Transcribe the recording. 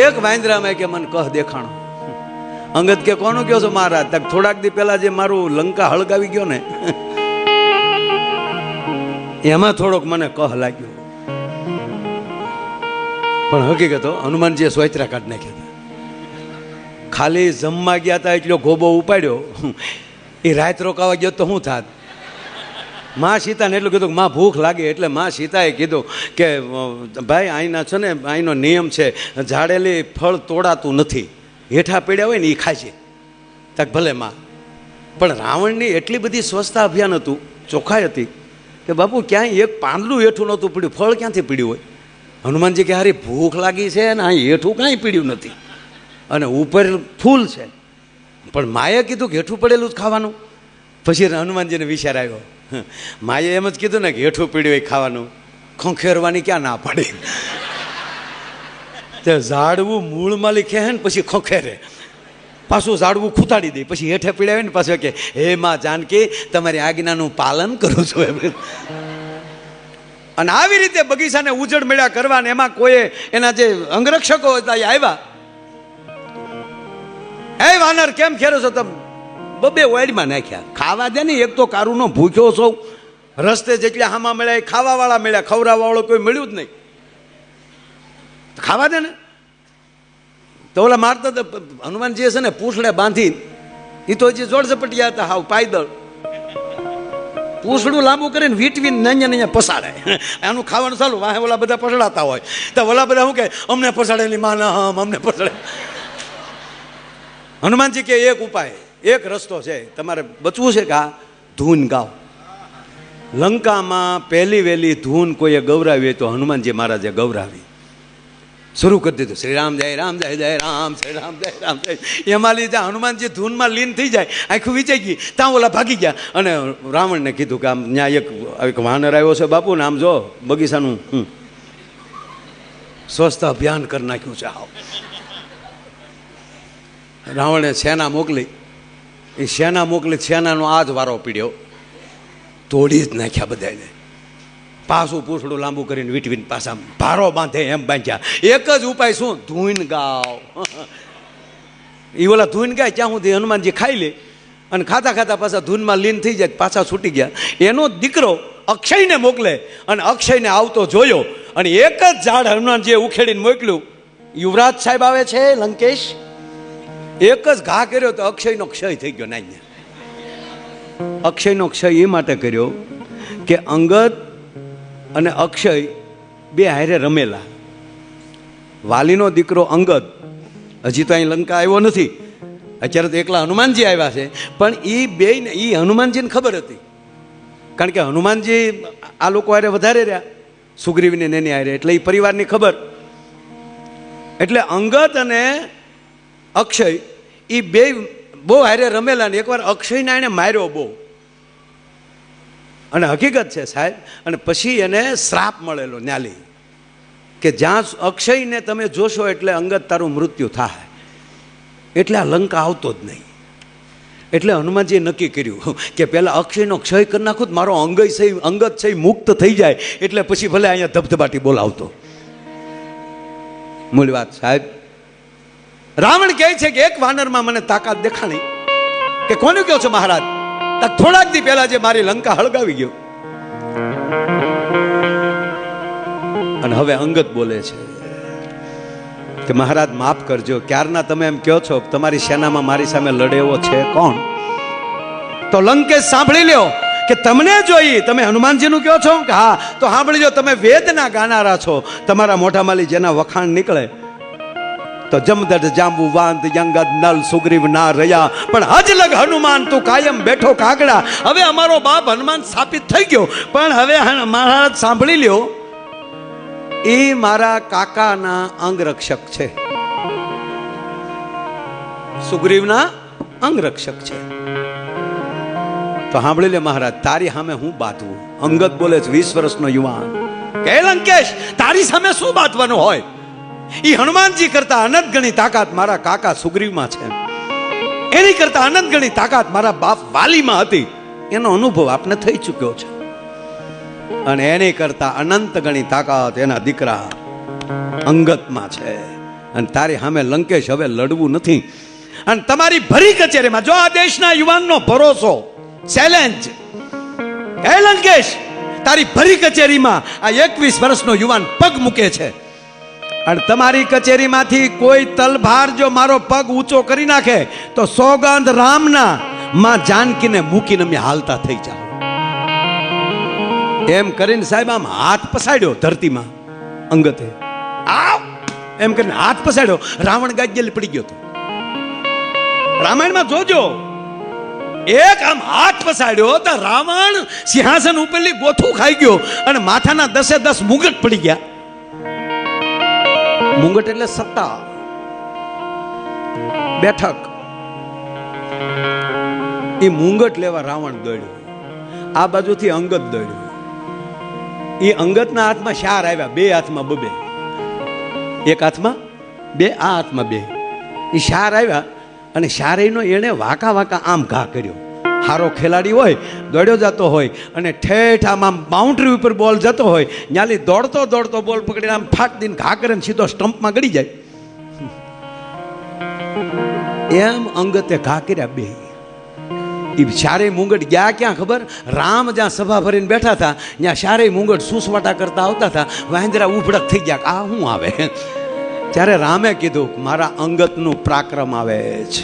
એક વાંદરામાં કે મને કહ દેખાણો. અંગદ કે કોનું કયો છો મહારાજ? તક થોડાક દી પહેલા જે મારું લંકા હળગાવી ગયો ને એમાં થોડોક મને કહ લાગ્યો. પણ હકીકત હનુમાનજીએ સોયત્રા કાઢ નાખ્યા હતા. ખાલી જમવા ગયા હતા એટલો ગોબો ઉપાડ્યો. એ રાત રોકાવા ગયો તો શું થાત? માં સીતાને એટલું કીધું કે માં ભૂખ લાગે. એટલે માં સીતાએ કીધું કે ભાઈ અહીંના છે ને અહીંનો નિયમ છે ઝાડેલી ફળ તોડાતું નથી, હેઠા પીડ્યા હોય ને એ ખાય. તક ભલે માં. પણ રાવણની એટલી બધી સ્વચ્છતા અભિયાન હતું, ચોખ્ખાઈ હતી કે બાપુ ક્યાંય એક પાંદડું હેઠું નહોતું પીડ્યું. ફળ ક્યાંથી પીડ્યું હોય? હનુમાનજી કે હારી ભૂખ લાગી છે ને અહીં હેઠું કાંઈ પીડ્યું નથી અને ઉપર ફૂલ છે. પણ માએ કીધું કે હેઠું પડેલું જ ખાવાનું. પછી હનુમાનજીને વિચાર આવ્યો. માએ એમ જ કીધું ને કે હેઠું પીડ્યું એ ખાવાનું, ખોખેરવાની ક્યાં ના પાડી? તે ઝાડવું મૂળમાં લીખે ને પછી ખોખેરે, પાછું ઝાડવું ખૂતાડી દે, પછી હેઠે પીડાવે ને પાછું કે હે માં જાનકી તમારી આજ્ઞાનું પાલન કરું છું એમ. અને આવી રીતે બગીચાને ઉજળ મેળા કરવા. એમાં કોઈ એના જે અંગરક્ષકો હતા એ આવ્યા. હે વાનર કેમ ખેરો છો તમે? બબે વાડમાં નાખ્યા. ખાવા દે ને, એક તો કારુનો ભૂખ્યો છો. રસ્તે જેટલા હામા મળ્યા એ ખાવા વાળા મળ્યા, ખવડાવવા વાળો કોઈ મળ્યું જ નહીં. ખાવા દે ને. તો ઓલા મારતા હનુમાનજી છે ને પૂંછડે બાંધી, એ તો હજી જોડ ઝપટિયા હતા હાવ પાયદળ. પૂંછડું લાંબુ કરીને વીટવીને નાન્યા પસાડે. એનું ખાવાનું ચાલુ, વાહે ઓલા બધા પસડાતા હોય તો ઓલા બધા શું કે અમને પસાડેલી માના હમ અમને પસડે. હનુમાનજી કે એક ઉપાય, એક રસ્તો છે, તમારે બચવું છે કે આ ધૂન ગાઓ. લંકામાં પહેલી વહેલી ધૂન કોઈએ ગૌરાવી હોય તો હનુમાનજી મહારાજે ગૌરાવી. શરૂ કરી દીધું શ્રી રામ જય રામ જય જય રામ, શ્રી રામ જય રામ જય. એમાં લીધે હનુમાનજી ધૂનમાં લીન થઈ જાય, આખું વિચાઈ ગઈ. ત્યાં ઓલા ભાગી ગયા અને રાવણને કીધું કે આમ ત્યાં એક વાનર આવ્યો છે બાપુ ને આમ જો બગીચાનું સ્વચ્છતા અભિયાન કરી નાખ્યું છે. આવો રાવણે સેના મોકલી. એ સેના મોકલી, સેનાનો આ જ વારો પીડ્યો, તોડી જ નાખ્યા બધાને. પાછું પૂછડું લાંબુ કરીને વીટવીને પાછા ભારો બાંધે એમ બાંધ્યા. એક જ ઉપાય શું? ધૂન ગાવ. એ ઓલા ધૂન ગાય ત્યાં સુધી હનુમાનજી ખાઈ લે અને ખાતા ખાતા પાછા ધૂનમાં લીન થઈ જાય, પાછા છૂટી ગયા. એનો દીકરો અક્ષયને મોકલે અને અક્ષયને આવતો જોયો અને એક જ ઝાડ હનુમાનજીએ ઉખેડીને મોકલ્યું. યુવરાજ સાહેબ આવે છે લંકેશ. એક જ ઘા કર્યો તો અક્ષયનો ક્ષય થઈ ગયો. ના, અક્ષયનો ક્ષય એ માટે કર્યો કે અંગદ અને અક્ષય બે હારે રમેલા. વાલીનો દીકરો અંગદ હજી તો અહીં લંકા આવ્યો નથી, અત્યારે તો એકલા હનુમાનજી આવ્યા છે. પણ એ બે એ હનુમાનજીને ખબર હતી, કારણ કે હનુમાનજી આ લોકો હારે વધારે રહ્યા, સુગ્રીવને એની હારે, એટલે એ પરિવારની ખબર. એટલે અંગદ અને અક્ષય એ બે બહુ હારે રમેલા ને એકવાર અક્ષયને એને માર્યો બહુ. અને હકીકત છે સાહેબ. અને પછી એને શ્રાપ મળેલો ન્યાલી કે જ્યાં અક્ષયને તમે જોશો એટલે અંગદ તારું મૃત્યુ થાય, એટલે આ લંકા આવતો જ નહીં. એટલે હનુમાનજીએ નક્કી કર્યું કે પહેલાં અક્ષયનો ક્ષય કરી નાખું, મારો અંગદ છે મુક્ત થઈ જાય, એટલે પછી ભલે અહીંયા ધબધબાટી બોલાવતો. મૂળ વાત સાહેબ. રાવણ કહે છે કે એક વાનરમાં મને તાકાત દેખાણી. કે કોનું કહો છો મહારાજ? થોડાક દી પહેલા જે મારી લંકા હળગાવી ગયો. અને હવે અંગદ બોલે છે કે મહારાજ માફ કરજો, ક્યારના તમે એમ કહો છો તમારી સેનામાં મારી સામે લડે એવો છે કોણ? તો લંકેશ સાંભળી લ્યો કે તમને જોઈ તમે હનુમાનજીનું કહો છો કે હા, તો સાંભળી લો, તમે વેદના ગાનારા છો. તમારા મોઢામાંથી જેના વખાણ નીકળે તો જમદડ જાંબુ વાંદ યંગદ નલ સુગ્રીવ ના રહ્યા, પણ હજ લગ હનુમાન તું કાયમ બેઠો કાગડા. હવે અમારો બાપ હનુમાન સ્થાપિત થઈ ગયો, પણ હવે મહારાજ સાંભળી લ્યો, એ મારા કાકાના અંગરક્ષક છે, સુગ્રીવના અંગરક્ષક છે. તો સાંભળી લે મહારાજ, તારી સામે હું બાંધવું? અંગદ બોલે છે 20 વર્ષનો યુવાન કે લંકેશ તારી સામે શું બાંધવાનું હોય? એ હનુમાનજી કરતા અનંત ગણી તાકાત મારા કાકા સુગ્રીવમાં છે, એની કરતા અનંત ગણી તાકાત મારા બાપ વાલીમાં હતી. એનો અનુભવ આપને થઈ ચૂક્યો છે. અને એની કરતા અનંત ગણી તાકાત એના દીકરા અંગતમાં છે. અને તારી સામે લંકેશ હવે લડવું નથી. અને તમારી ભરી કચેરીમાં જો આ દેશના યુવાનનો ભરોસો ચેલેન્જ, હે લંકેશ, તારી ભરી કચેરીમાં આ 21 વર્ષનો યુવાન પગ મૂકે છે અને તમારી કચેરીમાંથી કોઈ તલભાર જો મારો પગ ઊંચો કરી નાખે તો સોગંદ રામના માં જાનકીને મૂકીને અમે હાલતા થઈ જાઓ. એમ કરીને સાહેબ આમ હાથ પસાડ્યો ધરતીમાં અંગતે, આવ એમ કરીને હાથ પસાડ્યો. રાવણ ગાજ્જેલી પડી ગયો હતો. રામાયણમાં જોજો, એક આમ હાથ પસાડ્યો તો રાવણ સિંહાસન ઉપરલી ગોથું ખાઈ ગયો અને માથાના 10 મુંગટ પડી ગયા. મુંગટ એટલે સત્તા, બેઠક. એ મુંગટ લેવા રાવણ દોડ્યો, આ બાજુથી અંગત દોડ્યો. એ અંગતના હાથમાં શાર આવ્યા, 2 હાથમાં 2, એક હાથમાં 2, આ હાથમાં 2. એ શાર આવ્યા અને શારેયનો એણે વાંકા વાંકા આમ ઘા કર્યો. હારો ખેલાડી હોય, દોડ્યો જતો હોય અને ઠેઠ આમ બાઉન્ડ્રી ઉપર બોલ જતો હોય, ત્યાંથી દોડતો દોડતો બોલ પકડીને આમ ફાટ દઈને ઘા કરે ને સીધો સ્ટમ્પમાં ગળી જાય. એમ અંગતે ઘા કર્યા 2. એ શારેય મુંગટ ગયા ક્યાં ખબર? રામ જ્યાં સભા ભરીને બેઠા હતા ત્યાં શારેય મુંગટ સુસવાટા કરતા આવતા હતા. વાંદરા ઉભડક થઈ ગયા, આ શું આવે? ત્યારે રામે કીધું મારા અંગતનું પરાક્રમ આવે છે.